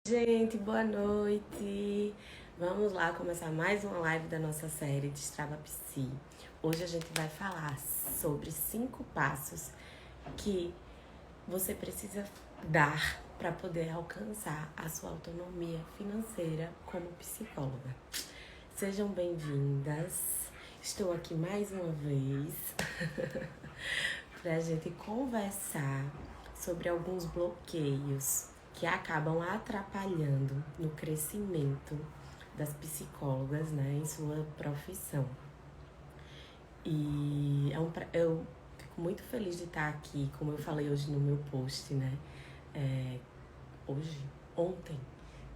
Gente, boa noite! Vamos lá começar mais uma live da nossa série Destrava Psi. Hoje a gente vai falar sobre 5 passos que você precisa dar para poder alcançar a sua autonomia financeira como psicóloga. Sejam bem-vindas! Estou aqui mais uma vez para a gente conversar sobre alguns bloqueios que acabam atrapalhando no crescimento das psicólogas, né, em sua profissão. E eu fico muito feliz de estar aqui, como eu falei hoje no meu post, né, ontem,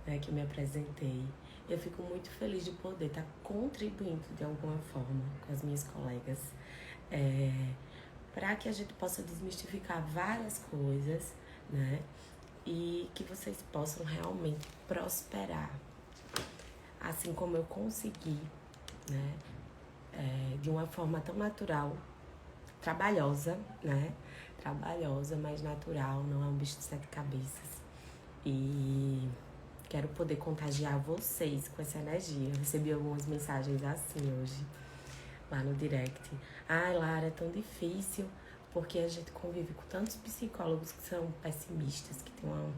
né, que eu me apresentei. Eu fico muito feliz de poder estar contribuindo de alguma forma com as minhas colegas, para que a gente possa desmistificar várias coisas, né? E que vocês possam realmente prosperar, assim como eu consegui, né? De uma forma tão natural, trabalhosa, né? Trabalhosa, mas natural, não é um bicho de 7 cabeças. E quero poder contagiar vocês com essa energia. Eu recebi algumas mensagens assim hoje, lá no direct. Ai, Lara, é tão difícil, porque a gente convive com tantos psicólogos que são pessimistas, que têm uma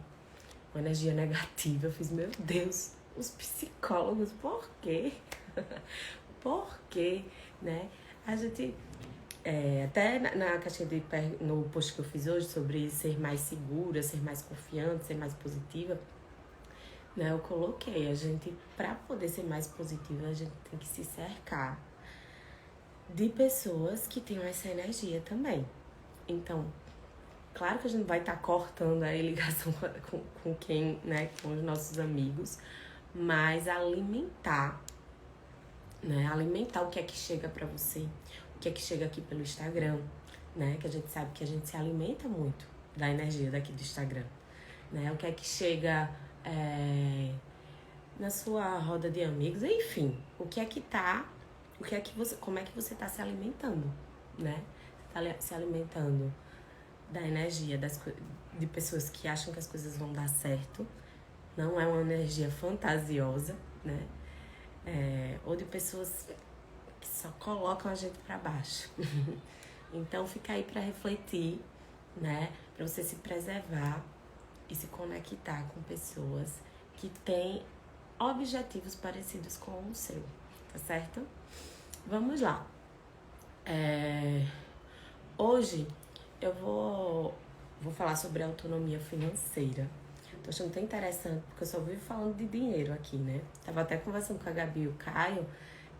energia negativa. Eu fiz, meu Deus, os psicólogos, por quê? Por quê, né? A gente, até na caixinha no post que eu fiz hoje sobre ser mais segura, ser mais confiante, ser mais positiva, né? Eu coloquei, a gente, pra poder ser mais positiva, a gente tem que se cercar de pessoas que tenham essa energia também. Então, claro que a gente vai estar cortando a ligação com quem, né, com os nossos amigos, mas alimentar, né, alimentar o que é que chega pra você, o que é que chega aqui pelo Instagram, né, que a gente sabe que a gente se alimenta muito da energia daqui do Instagram, né, o que é que chega na sua roda de amigos, enfim, como é que você tá se alimentando, né, tá se alimentando da energia de pessoas que acham que as coisas vão dar certo, não é uma energia fantasiosa, né? Ou de pessoas que só colocam a gente para baixo. Então fica aí para refletir, né? Para você se preservar e se conectar com pessoas que têm objetivos parecidos com o seu, tá certo? Vamos lá. Hoje eu vou falar sobre autonomia financeira. Tô achando tão interessante, porque eu só vivo falando de dinheiro aqui, né? Tava até conversando com a Gabi e o Caio,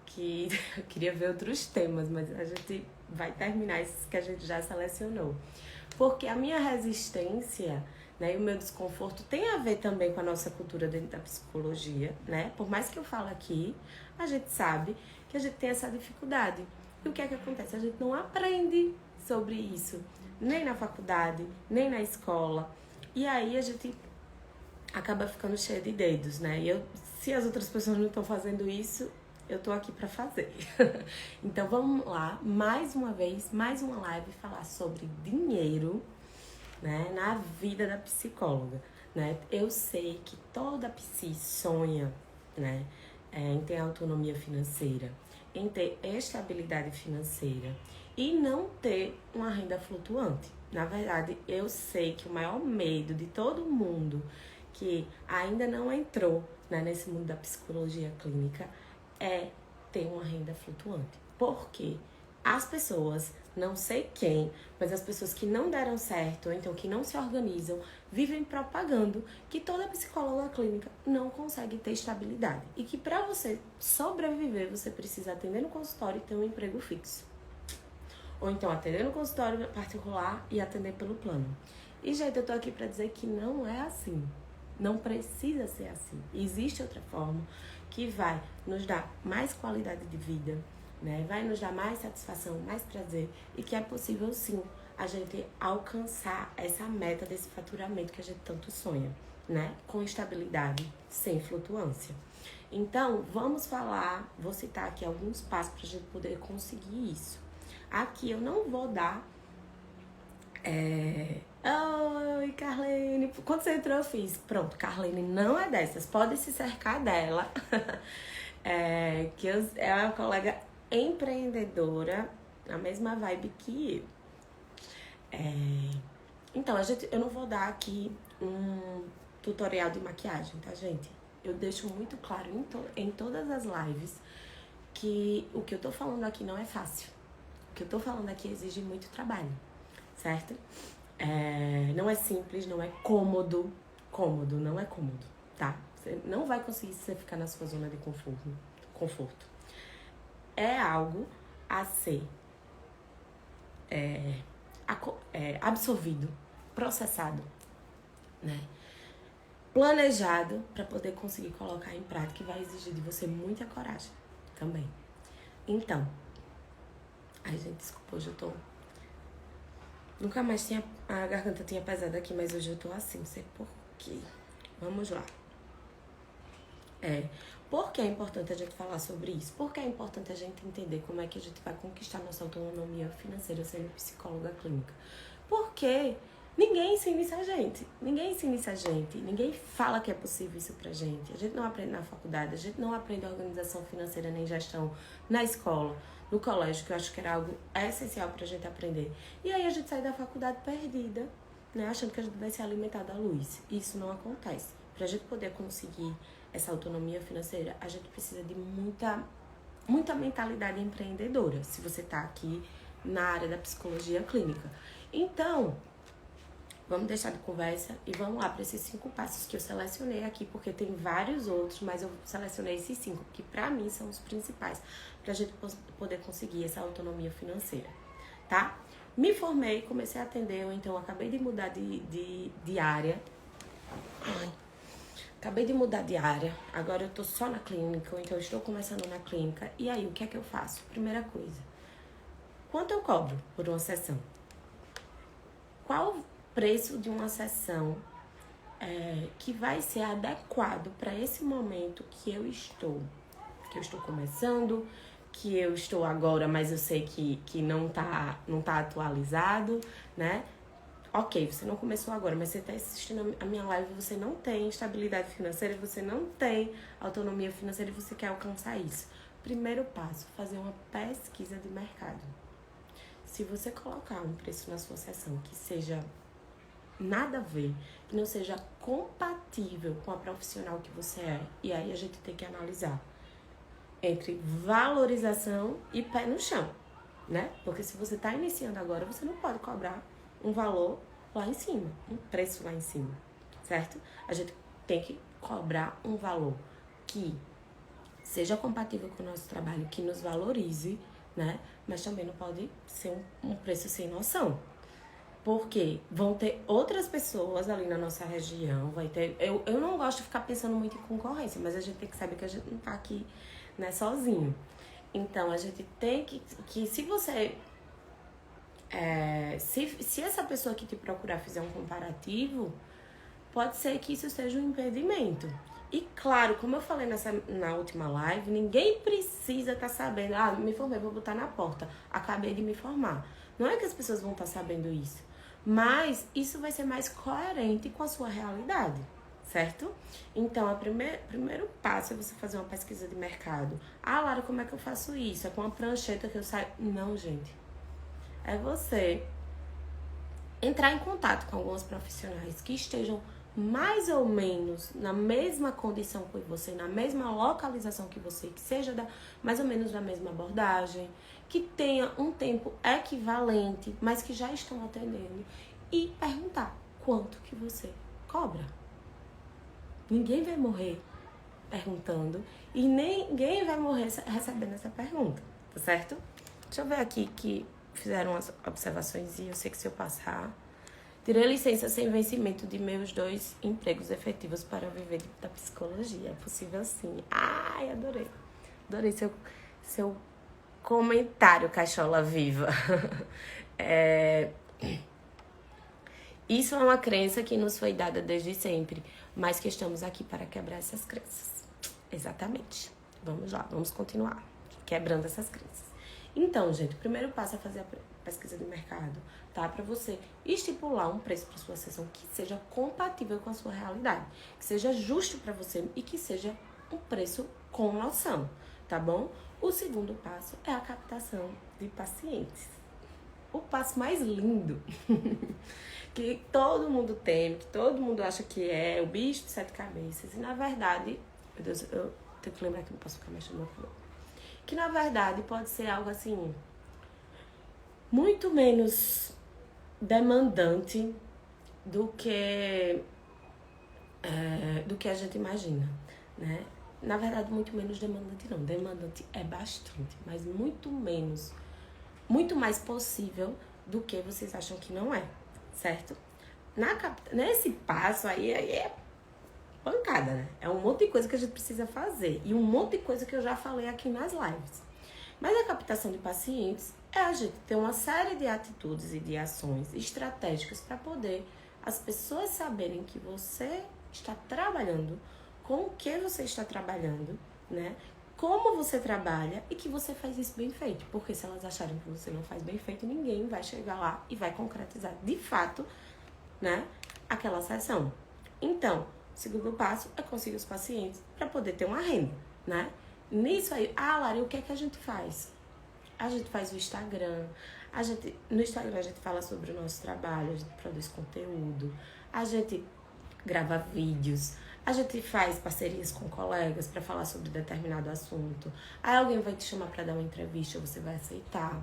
que eu queria ver outros temas, mas a gente vai terminar esses que a gente já selecionou. Porque a minha resistência, né, e o meu desconforto tem a ver também com a nossa cultura dentro da psicologia, né? Por mais que eu fale aqui, a gente sabe que a gente tem essa dificuldade. E o que é que acontece? A gente não aprende sobre isso, nem na faculdade, nem na escola. E aí a gente acaba ficando cheia de dedos, né? E se as outras pessoas não estão fazendo isso, eu tô aqui pra fazer. Então vamos lá, mais uma vez, mais uma live falar sobre dinheiro, né? Na vida da psicóloga, né? Eu sei que toda psi sonha, né? Em ter autonomia financeira, em ter estabilidade financeira e não ter uma renda flutuante. Na verdade, eu sei que o maior medo de todo mundo que ainda não entrou, né, nesse mundo da psicologia clínica é ter uma renda flutuante. Por quê? As pessoas, não sei quem, mas as pessoas que não deram certo, ou então que não se organizam, vivem propagando que toda psicóloga clínica não consegue ter estabilidade. E que para você sobreviver, você precisa atender no consultório e ter um emprego fixo. Ou então atender no consultório particular e atender pelo plano. E, gente, eu tô aqui para dizer que não é assim. Não precisa ser assim. Existe outra forma que vai nos dar mais qualidade de vida, né? Vai nos dar mais satisfação, mais prazer e que é possível sim a gente alcançar essa meta desse faturamento que a gente tanto sonha, né? Com estabilidade, sem flutuância. Então, vamos falar, vou citar aqui alguns passos para a gente poder conseguir isso. Aqui eu não vou dar Oi, Carlene. Quando você entrou, eu fiz. Pronto, Carlene não é dessas. Pode se cercar dela. É uma colega empreendedora, a mesma vibe que eu. Então, eu não vou dar aqui um tutorial de maquiagem, tá, gente? Eu deixo muito claro em todas as lives que o que eu tô falando aqui não é fácil. O que eu tô falando aqui exige muito trabalho, certo? Não é simples, não é cômodo. Cômodo, não é cômodo, tá? Você não vai conseguir você ficar na sua zona de conforto. É algo a ser absorvido, processado, né? Planejado para poder conseguir colocar em prática, e vai exigir de você muita coragem também. Então, ai gente, desculpa, hoje eu tô... Nunca mais a garganta tinha pesado aqui, mas hoje eu tô assim, não sei por quê. Vamos lá. Por que é importante a gente falar sobre isso? Por que é importante a gente entender como é que a gente vai conquistar nossa autonomia financeira sendo psicóloga clínica? Porque ninguém ensina isso a gente. Ninguém fala que é possível isso pra gente. A gente não aprende na faculdade, a gente não aprende organização financeira nem gestão na escola, no colégio, que eu acho que era algo essencial pra gente aprender. E aí a gente sai da faculdade perdida, né, achando que a gente vai ser alimentado à luz. Isso não acontece. Pra gente poder conseguir essa autonomia financeira, a gente precisa de muita mentalidade empreendedora, se você tá aqui na área da psicologia clínica. Então, vamos deixar de conversa e vamos lá para esses 5 passos que eu selecionei aqui, porque tem vários outros, mas eu selecionei esses 5, que pra mim são os principais, pra gente poder conseguir essa autonomia financeira, tá? Me formei, comecei a atender, ou então acabei de mudar de área. Acabei de mudar de área, agora eu tô só na clínica, ou então eu estou começando na clínica. E aí, o que é que eu faço? Primeira coisa, quanto eu cobro por uma sessão? Qual o preço de uma sessão que vai ser adequado para esse momento que eu estou? Que eu estou começando, que eu estou agora, mas eu sei que não tá atualizado, né? Ok, você não começou agora, mas você está assistindo a minha live, você não tem estabilidade financeira, você não tem autonomia financeira e você quer alcançar isso. Primeiro passo, fazer uma pesquisa de mercado. Se você colocar um preço na sua sessão que seja nada a ver, que não seja compatível com a profissional que você é, e aí a gente tem que analisar entre valorização e pé no chão, né? Porque se você está iniciando agora, você não pode cobrar um valor lá em cima, um preço lá em cima, certo? A gente tem que cobrar um valor que seja compatível com o nosso trabalho, que nos valorize, né? Mas também não pode ser um preço sem noção. Porque vão ter outras pessoas ali na nossa região, vai ter... Eu não gosto de ficar pensando muito em concorrência, mas a gente tem que saber que a gente não tá aqui, né, sozinho. Então, a gente tem que se você... Se essa pessoa que te procurar fizer um comparativo, pode ser que isso seja um impedimento. E claro, como eu falei na última live, ninguém precisa estar sabendo, me formei, vou botar na porta, acabei de me formar. Não é que as pessoas vão estar sabendo isso, mas isso vai ser mais coerente com a sua realidade, certo? Então, o primeiro passo é você fazer uma pesquisa de mercado. Lara, como é que eu faço isso? É com uma prancheta que eu saio? Não, gente. É você entrar em contato com alguns profissionais que estejam mais ou menos na mesma condição que você, na mesma localização que você, que seja mais ou menos da mesma abordagem, que tenha um tempo equivalente, mas que já estão atendendo, e perguntar quanto que você cobra. Ninguém vai morrer perguntando e ninguém vai morrer recebendo essa pergunta, tá certo? Deixa eu ver aqui que fizeram as observações e eu sei que se eu passar... Tirei licença sem vencimento de meus 2 empregos efetivos para viver da psicologia. É possível sim. Ai, adorei. Adorei seu comentário, cachola viva. Isso é uma crença que nos foi dada desde sempre, mas que estamos aqui para quebrar essas crenças. Exatamente. Vamos lá, vamos continuar quebrando essas crenças. Então, gente, o primeiro passo é fazer a pesquisa de mercado, tá? Para você estipular um preço para sua sessão que seja compatível com a sua realidade, que seja justo para você e que seja um preço com noção, tá bom? O segundo passo é a captação de pacientes. O passo mais lindo que todo mundo teme, que todo mundo acha que é o bicho de 7 cabeças. E na verdade, meu Deus, eu tenho que lembrar que não posso ficar mexendo no cabelo. Que na verdade pode ser algo assim, muito menos demandante do que a gente imagina, né? Na verdade, muito menos demandante não. Demandante é bastante, mas muito mais possível do que vocês acham que não é, certo? Nesse passo aí é pancada, né? É um monte de coisa que a gente precisa fazer e um monte de coisa que eu já falei aqui nas lives. Mas a captação de pacientes é a gente ter uma série de atitudes e de ações estratégicas para poder as pessoas saberem que você está trabalhando, com o que você está trabalhando, né? Como você trabalha e que você faz isso bem feito. Porque se elas acharem que você não faz bem feito, ninguém vai chegar lá e vai concretizar de fato, né, aquela sessão. Então, o segundo passo é conseguir os pacientes para poder ter uma renda, né? Nisso aí, Lari, o que é que a gente faz? A gente faz o Instagram, no Instagram a gente fala sobre o nosso trabalho, a gente produz conteúdo, a gente grava vídeos, a gente faz parcerias com colegas para falar sobre determinado assunto. Aí alguém vai te chamar para dar uma entrevista, você vai aceitar.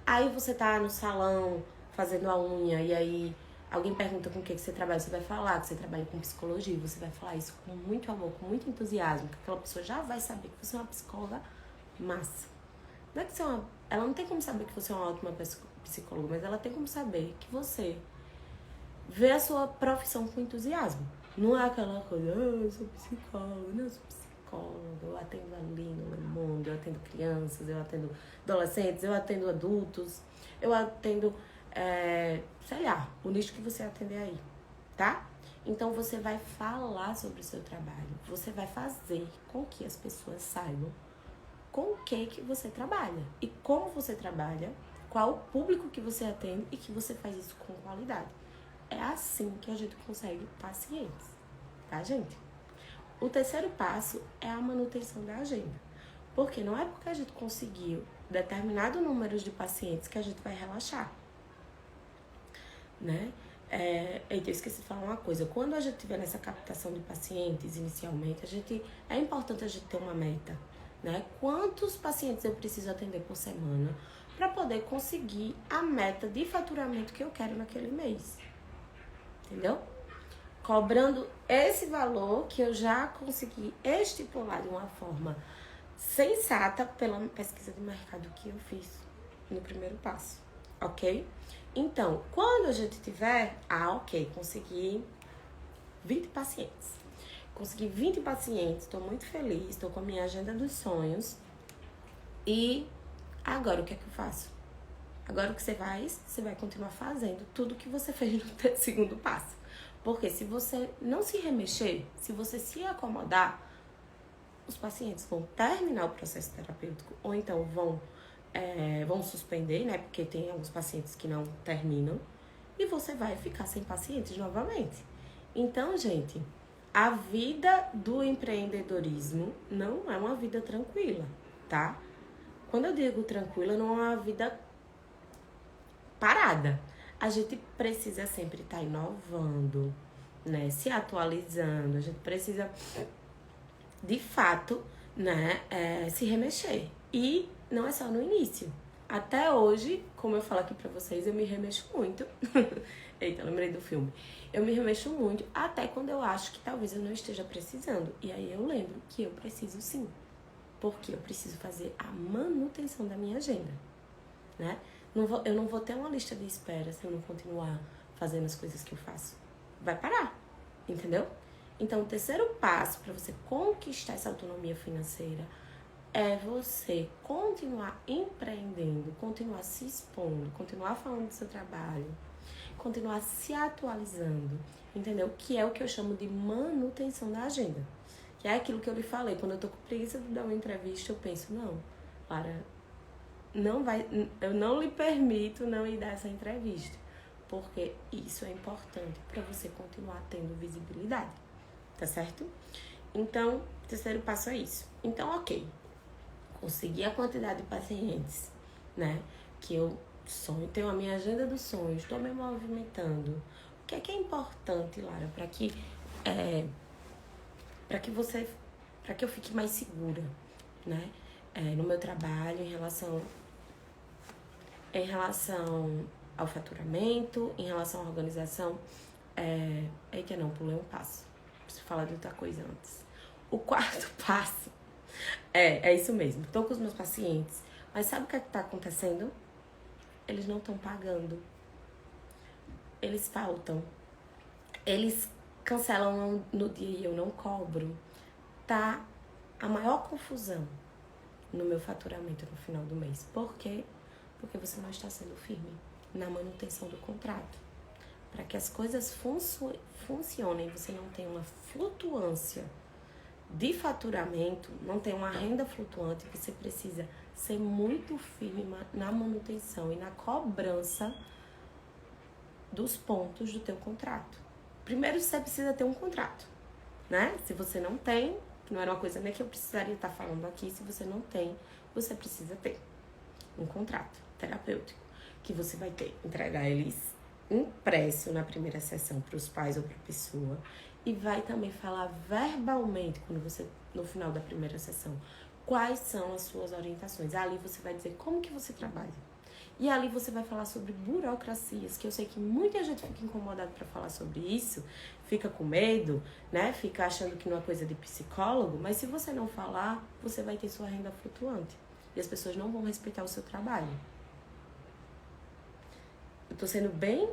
Aí você tá no salão fazendo a unha e aí alguém pergunta com o que você trabalha, você vai falar que você trabalha com psicologia, você vai falar isso com muito amor, com muito entusiasmo, que aquela pessoa já vai saber que você é uma psicóloga massa. Não é que você é uma... Ela não tem como saber que você é uma ótima psicóloga, mas ela tem como saber que você vê a sua profissão com entusiasmo. Não é aquela coisa, eu sou psicóloga, não, eu sou psicóloga, eu atendo ali no mundo, eu atendo crianças, eu atendo adolescentes, eu atendo adultos, eu atendo, sei lá, o nicho que você atender aí, tá? Então você vai falar sobre o seu trabalho, você vai fazer com que as pessoas saibam com o que você trabalha e como você trabalha, qual o público que você atende e que você faz isso com qualidade. É assim que a gente consegue pacientes, tá, gente? O terceiro passo é a manutenção da agenda. Porque não é porque a gente conseguiu determinado número de pacientes que a gente vai relaxar, né? Eu esqueci de falar uma coisa. Quando a gente estiver nessa captação de pacientes inicialmente, é importante a gente ter uma meta, né? Quantos pacientes eu preciso atender por semana para poder conseguir a meta de faturamento que eu quero naquele mês. Entendeu? Cobrando esse valor que eu já consegui estipular de uma forma sensata pela pesquisa de mercado que eu fiz no primeiro passo, ok? Então, quando a gente tiver, consegui 20 pacientes. Consegui 20 pacientes, estou muito feliz, estou com a minha agenda dos sonhos. E agora o que é que eu faço? Agora o que você vai continuar fazendo tudo que você fez no segundo passo. Porque se você não se remexer, se você se acomodar, os pacientes vão terminar o processo terapêutico ou então vão suspender, né? Porque tem alguns pacientes que não terminam e você vai ficar sem pacientes novamente. Então, gente, a vida do empreendedorismo não é uma vida tranquila, tá? Quando eu digo tranquila, não é uma vida parada. A gente precisa sempre estar inovando, né? Se atualizando. A gente precisa, de fato, né? Se remexer. E não é só no início. Até hoje, como eu falo aqui pra vocês, eu me remexo muito. Eita, lembrei do filme. Eu me remexo muito até quando eu acho que talvez eu não esteja precisando. E aí eu lembro que eu preciso sim. Porque eu preciso fazer a manutenção da minha agenda, né? Eu não vou ter uma lista de espera se eu não continuar fazendo as coisas que eu faço. Vai parar, entendeu? Então, o terceiro passo para você conquistar essa autonomia financeira é você continuar empreendendo, continuar se expondo, continuar falando do seu trabalho, continuar se atualizando, entendeu? Que é o que eu chamo de manutenção da agenda. Que é aquilo que eu lhe falei. Quando eu tô com preguiça de dar uma entrevista, eu penso, não, Lara, eu não lhe permito não ir dar essa entrevista, porque isso é importante para você continuar tendo visibilidade, tá certo? Então, o terceiro passo é isso. Então, ok, consegui a quantidade de pacientes, né, que eu sonho, tenho a minha agenda dos sonhos, estou me movimentando. O que é importante, Lara, para que eu fique mais segura, né, no meu trabalho, em relação ao faturamento, em relação à organização. Eita, não, pulei um passo. Preciso falar de outra coisa antes. O quarto passo é isso mesmo. Estou com os meus pacientes, mas sabe o que está acontecendo? Eles não estão pagando. Eles faltam. Eles cancelam no dia e eu não cobro. Tá a maior confusão no meu faturamento no final do mês. Por quê? Porque você não está sendo firme na manutenção do contrato. Para que as coisas funcionem, você não tem uma flutuância de faturamento, não tem uma renda flutuante, você precisa ser muito firme na manutenção e na cobrança dos pontos do teu contrato. Primeiro, você precisa ter um contrato, né? Se você não tem, não era uma coisa nem que eu precisaria estar falando aqui, se você não tem, você precisa ter um contrato terapêutico, que você vai entregar eles impresso na primeira sessão para os pais ou para a pessoa, e vai também falar verbalmente, quando você, no final da primeira sessão, quais são as suas orientações. Ali você vai dizer como que você trabalha. E ali você vai falar sobre burocracias, que eu sei que muita gente fica incomodada para falar sobre isso, fica com medo, né? Fica achando que não é coisa de psicólogo, mas se você não falar, você vai ter sua renda flutuante. E as pessoas não vão respeitar o seu trabalho. Eu tô sendo bem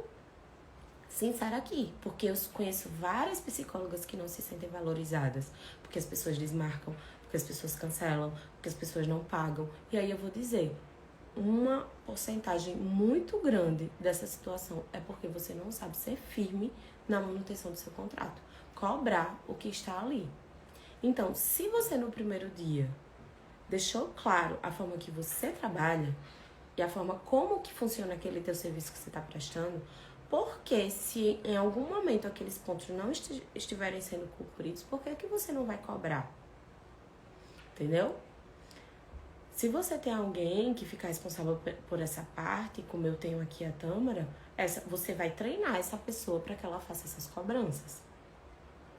sincera aqui, porque eu conheço várias psicólogas que não se sentem valorizadas, porque as pessoas desmarcam, porque as pessoas cancelam, porque as pessoas não pagam. E aí eu vou dizer, uma porcentagem muito grande dessa situação é porque você não sabe ser firme na manutenção do seu contrato, cobrar o que está ali. Então, se você no primeiro dia deixou claro a forma que você trabalha e a forma como que funciona aquele teu serviço que você está prestando, porque se em algum momento aqueles pontos não estiverem sendo cumpridos, por que você não vai cobrar? Entendeu? Se você tem alguém que fica responsável por essa parte, como eu tenho aqui a Tâmara, você vai treinar essa pessoa para que ela faça essas cobranças.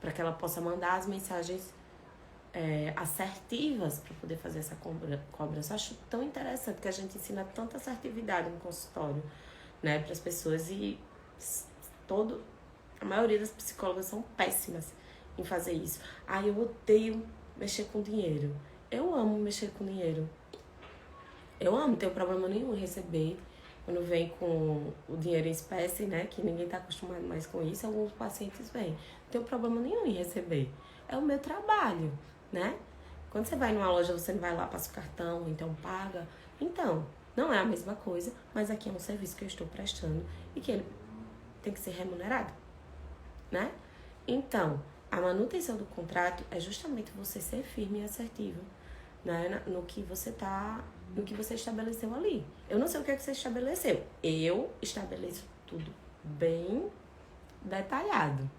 Para que ela possa mandar as mensagens assertivas para poder fazer essa cobrança. Eu acho tão interessante que a gente ensina tanta assertividade no consultório, né, para as pessoas, e a maioria das psicólogas são péssimas em fazer isso. Eu odeio mexer com dinheiro. Eu amo mexer com dinheiro. Eu amo, não tenho problema nenhum em receber. Quando vem com o dinheiro em espécie, né, que ninguém tá acostumado mais com isso, alguns pacientes vêm. Não tenho problema nenhum em receber. É o meu trabalho, né? Quando você vai numa loja, você não vai lá, passa o cartão, então paga. Então, não é a mesma coisa, mas aqui é um serviço que eu estou prestando e que ele tem que ser remunerado, né? Então, a manutenção do contrato é justamente você ser firme e assertivo, né, no que você estabeleceu ali. Eu não sei o que você estabeleceu. Eu estabeleço tudo bem detalhado.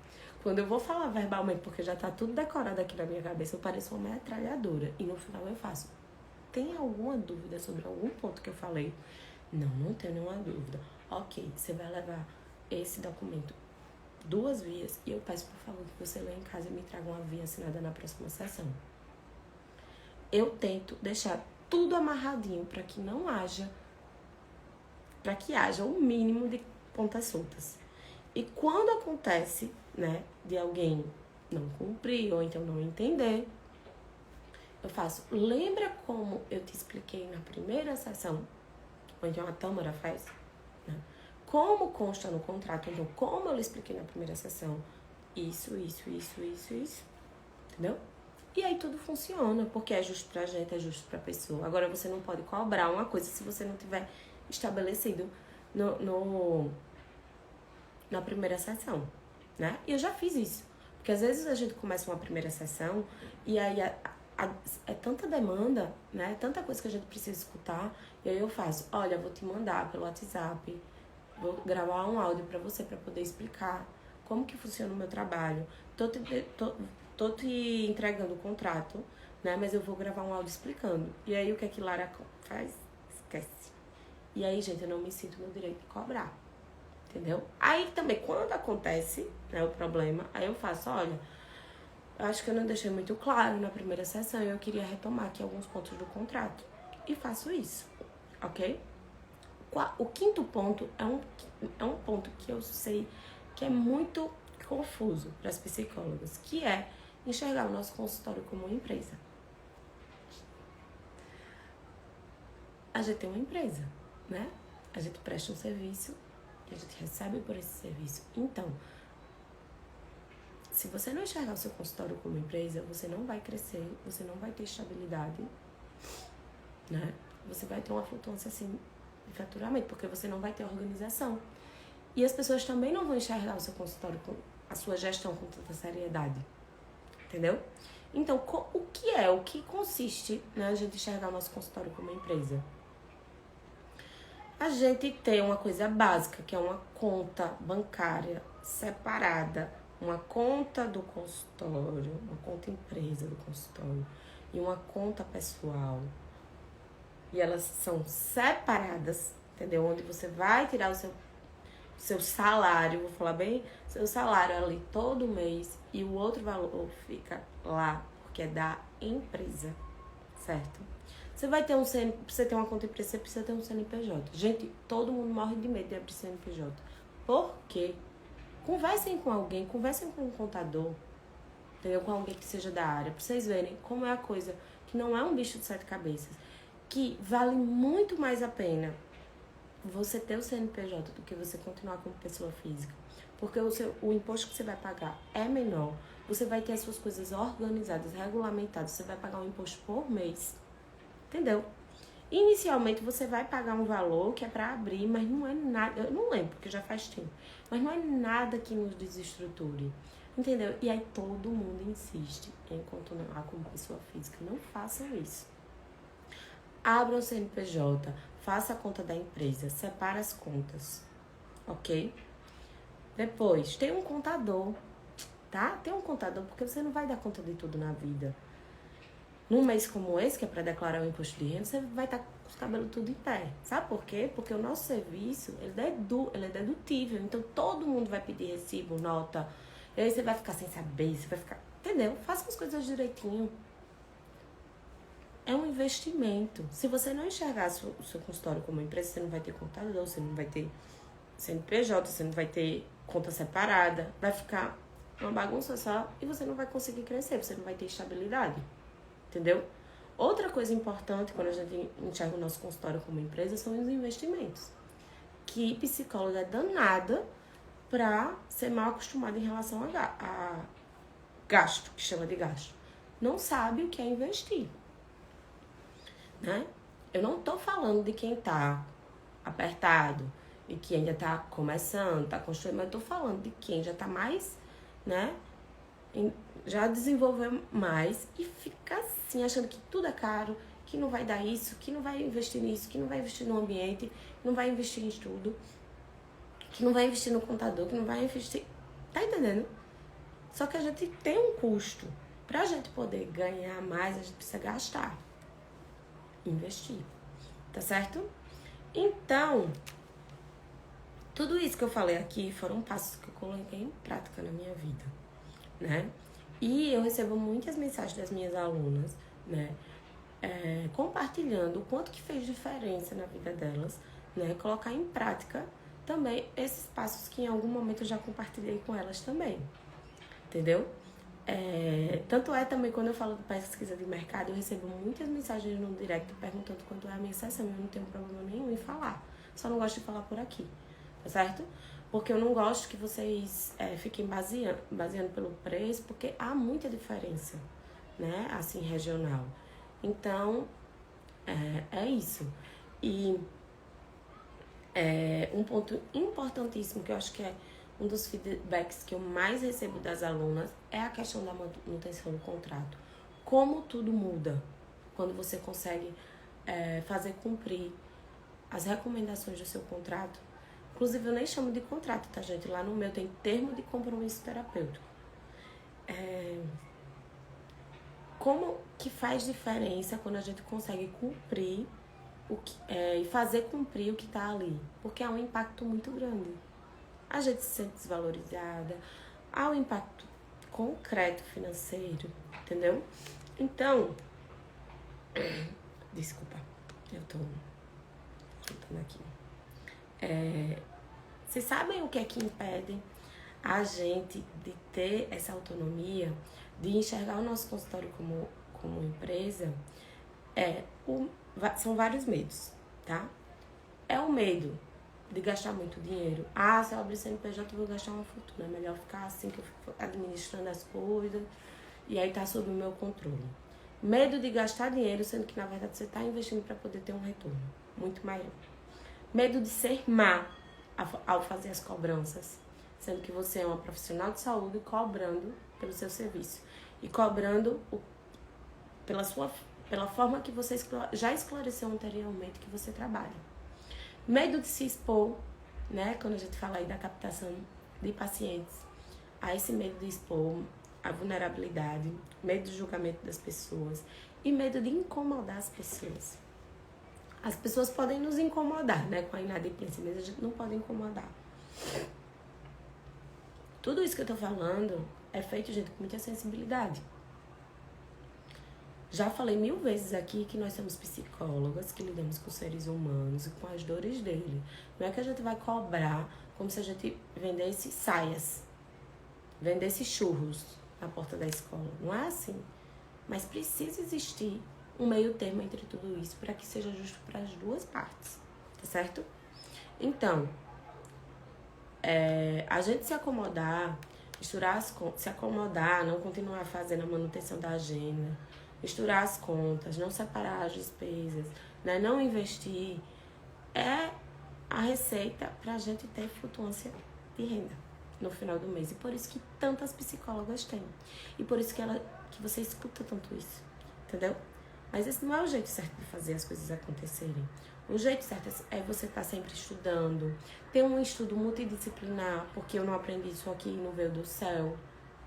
Quando eu vou falar verbalmente, porque já tá tudo decorado aqui na minha cabeça, eu pareço uma metralhadora. E no final eu faço: tem alguma dúvida sobre algum ponto que eu falei? Não tenho nenhuma dúvida. Ok, você vai levar esse documento 2 vias e eu peço, por favor, que você leia em casa e me traga uma via assinada na próxima sessão. Eu tento deixar tudo amarradinho para que haja o mínimo de pontas soltas. E quando acontece, né, de alguém não cumprir ou então não entender, eu faço: lembra como eu te expliquei na primeira sessão? Ou então a Tâmara faz, né? Como consta no contrato, então como eu lhe expliquei na primeira sessão, isso, entendeu? E aí tudo funciona, porque é justo pra gente, é justo pra pessoa. Agora você não pode cobrar uma coisa se você não tiver estabelecido na primeira sessão, né? E eu já fiz isso. Porque às vezes a gente começa uma primeira sessão e aí é tanta demanda, né? Tanta coisa que a gente precisa escutar. E aí eu faço, olha, vou te mandar pelo WhatsApp, vou gravar um áudio pra você, pra poder explicar como que funciona o meu trabalho. Tô te entregando o contrato, né? Mas eu vou gravar um áudio explicando. E aí o que é que Lara faz? Esquece. E aí, gente, eu não me sinto no direito de cobrar. Entendeu? Aí também, quando acontece, né, o problema, aí eu faço, olha, eu acho que eu não deixei muito claro na primeira sessão e eu queria retomar aqui alguns pontos do contrato. E faço isso, ok? O quinto ponto é um ponto que eu sei que é muito confuso para as psicólogas, que é enxergar o nosso consultório como uma empresa. A gente tem uma empresa, né? A gente presta um serviço e a gente recebe por esse serviço. Então, se você não enxergar o seu consultório como empresa, você não vai crescer, você não vai ter estabilidade, né? Você vai ter uma flutuância assim de faturamento, porque você não vai ter organização. E as pessoas também não vão enxergar o seu consultório, com a sua gestão com tanta seriedade. Entendeu? Então, o que consiste, né, a gente enxergar o nosso consultório como empresa? A gente tem uma coisa básica, que é uma conta bancária separada, uma conta do consultório, uma conta empresa do consultório e uma conta pessoal. E elas são separadas, entendeu? Onde você vai tirar o seu salário, vou falar bem, seu salário ali todo mês e o outro valor fica lá, porque é da empresa, certo? Você vai ter você ter uma conta empresa, você precisa ter um CNPJ. Gente, todo mundo morre de medo de abrir CNPJ. Por quê? Conversem com alguém, conversem com um contador, entendeu? Com alguém que seja da área, pra vocês verem como é a coisa, que não é um bicho de sete cabeças, que vale muito mais a pena você ter o CNPJ do que você continuar como pessoa física. Porque o imposto que você vai pagar é menor, você vai ter as suas coisas organizadas, regulamentadas, você vai pagar um imposto por mês, entendeu? Inicialmente você vai pagar um valor que é para abrir, mas não é nada, eu não lembro, porque já faz tempo, mas não é nada que nos desestruture, entendeu? E aí todo mundo insiste em continuar como pessoa física. Não façam isso. Abra o CNPJ, faça a conta da empresa, separa as contas, ok? Depois, tem um contador, tá? Tem um contador, porque você não vai dar conta de tudo na vida. Num mês como esse, que é para declarar o imposto de renda, você vai estar com os cabelos tudo em pé. Sabe por quê? Porque o nosso serviço, ele é dedutível. Então, todo mundo vai pedir recibo, nota. E aí você vai ficar sem saber, você vai ficar... Entendeu? Faça as coisas direitinho. É um investimento. Se você não enxergar o seu consultório como empresa, você não vai ter contador, você não vai ter CNPJ, você não vai ter conta separada. Vai ficar uma bagunça só e você não vai conseguir crescer, você não vai ter estabilidade. Entendeu? Outra coisa importante quando a gente enxerga o nosso consultório como empresa são os investimentos. Que psicóloga é danada pra ser mal acostumada em relação a gasto, que chama de gasto. Não sabe o que é investir. Né? Eu não tô falando de quem tá apertado e que ainda tá começando, tá construindo, mas eu tô falando de quem já tá mais, né? Já desenvolveu mais e fica assim, achando que tudo é caro, que não vai dar isso, que não vai investir nisso, que não vai investir no ambiente, que não vai investir em estudo, que não vai investir no contador, que não vai investir... Tá entendendo? Só que a gente tem um custo. Pra gente poder ganhar mais, a gente precisa gastar. Investir. Tá certo? Então, tudo isso que eu falei aqui foram passos que eu coloquei em prática na minha vida, né? E eu recebo muitas mensagens das minhas alunas, né? Compartilhando o quanto que fez diferença na vida delas, né? Colocar em prática também esses passos que em algum momento eu já compartilhei com elas também, entendeu? Tanto é também quando eu falo de pesquisa de mercado, eu recebo muitas mensagens no direct perguntando quanto é a minha sessão. Eu não tenho problema nenhum em falar, só não gosto de falar por aqui, tá certo? Porque eu não gosto que vocês fiquem baseando pelo preço, porque há muita diferença, né, assim, regional. Então, é isso. E um ponto importantíssimo, que eu acho que é um dos feedbacks que eu mais recebo das alunas, é a questão da manutenção do contrato. como tudo muda quando você consegue fazer cumprir as recomendações do seu contrato. Inclusive, eu nem chamo de contrato, tá, gente? Lá no meu tem termo de compromisso terapêutico. Como que faz diferença quando a gente consegue cumprir e fazer cumprir o que tá ali? Porque há um impacto muito grande. A gente se sente desvalorizada, há um impacto concreto financeiro, entendeu? Então, desculpa, eu tô juntando aqui. Vocês sabem o que é que impede a gente de ter essa autonomia, de enxergar o nosso consultório como empresa? São vários medos, tá? É o medo de gastar muito dinheiro. Se eu abrir CNPJ eu vou gastar uma fortuna. É melhor ficar assim, que eu fico administrando as coisas e aí tá sob o meu controle. Medo de gastar dinheiro, sendo que na verdade você tá investindo para poder ter um retorno muito maior. Medo de ser má ao fazer as cobranças, sendo que você é uma profissional de saúde cobrando pelo seu serviço e cobrando pela forma que você já esclareceu anteriormente que você trabalha. Medo de se expor, né? Quando a gente fala aí da captação de pacientes, há esse medo de expor a vulnerabilidade, medo do julgamento das pessoas e medo de incomodar as pessoas. As pessoas podem nos incomodar, né? Com a inadimplência, mas a gente não pode incomodar. Tudo isso que eu tô falando é feito, gente, com muita sensibilidade. Já falei 1000 vezes aqui que nós somos psicólogas, que lidamos com seres humanos e com as dores dele. Não é que a gente vai cobrar como se a gente vendesse saias, vendesse churros na porta da escola. Não é assim. Mas precisa existir um meio termo entre tudo isso para que seja justo para as duas partes, tá certo? Então, a gente se acomodar, se acomodar, não continuar fazendo a manutenção da agenda, misturar as contas, não separar as despesas, né? Não investir, é a receita para a gente ter flutuância de renda no final do mês. E por isso que tantas psicólogas têm. E por isso que você escuta tanto isso, entendeu? Mas esse não é o jeito certo de fazer as coisas acontecerem. O jeito certo é você estar sempre estudando, ter um estudo multidisciplinar, porque eu não aprendi isso aqui e não veio do céu.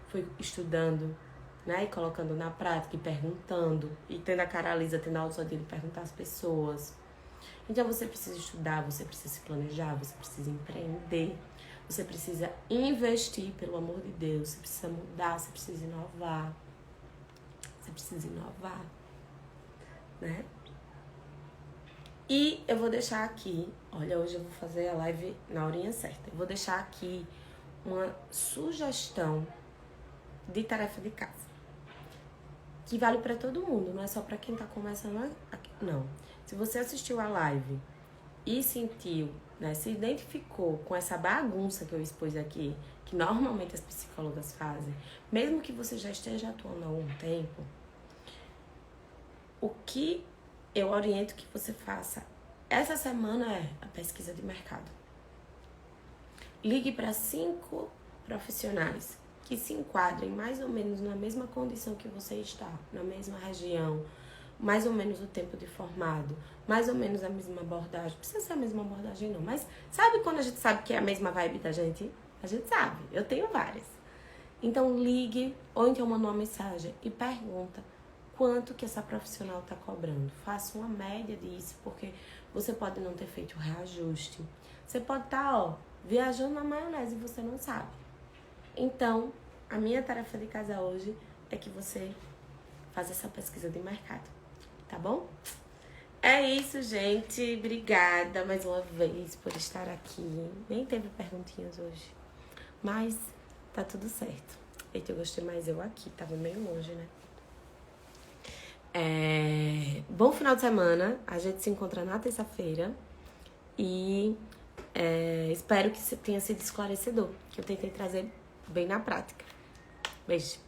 Fui estudando, né, e colocando na prática e perguntando, e tendo a cara lisa, tendo a ousadia de perguntar às pessoas. Então você precisa estudar, você precisa se planejar, você precisa empreender, você precisa investir, pelo amor de Deus, você precisa mudar, você precisa inovar. Você precisa inovar, né? E eu vou deixar aqui, olha, hoje eu vou fazer a live na horinha certa. Eu vou deixar aqui uma sugestão de tarefa de casa, que vale para todo mundo, não é só para quem tá começando aqui, não. Se você assistiu a live e sentiu, né, se identificou com essa bagunça que eu expus aqui, que normalmente as psicólogas fazem, mesmo que você já esteja atuando há algum tempo, o que eu oriento que você faça essa semana é a pesquisa de mercado. Ligue para 5 profissionais que se enquadrem mais ou menos na mesma condição que você está, na mesma região, mais ou menos o tempo de formado, mais ou menos a mesma abordagem. Não precisa ser a mesma abordagem não, mas sabe quando a gente sabe que é a mesma vibe da gente? A gente sabe, eu tenho várias. Então ligue ou então manda uma mensagem e pergunta quanto que essa profissional está cobrando. Faça uma média disso, porque você pode não ter feito o reajuste. Você pode estar, viajando na maionese e você não sabe. Então, a minha tarefa de casa hoje é que você faça essa pesquisa de mercado, tá bom? É isso, gente. Obrigada mais uma vez por estar aqui. Nem teve perguntinhas hoje, mas tá tudo certo. Eita, eu gostei mais eu aqui, tava meio longe, né? Bom final de semana. A gente se encontra na terça-feira. E espero que tenha sido esclarecedor, que eu tentei trazer bem na prática. Beijo.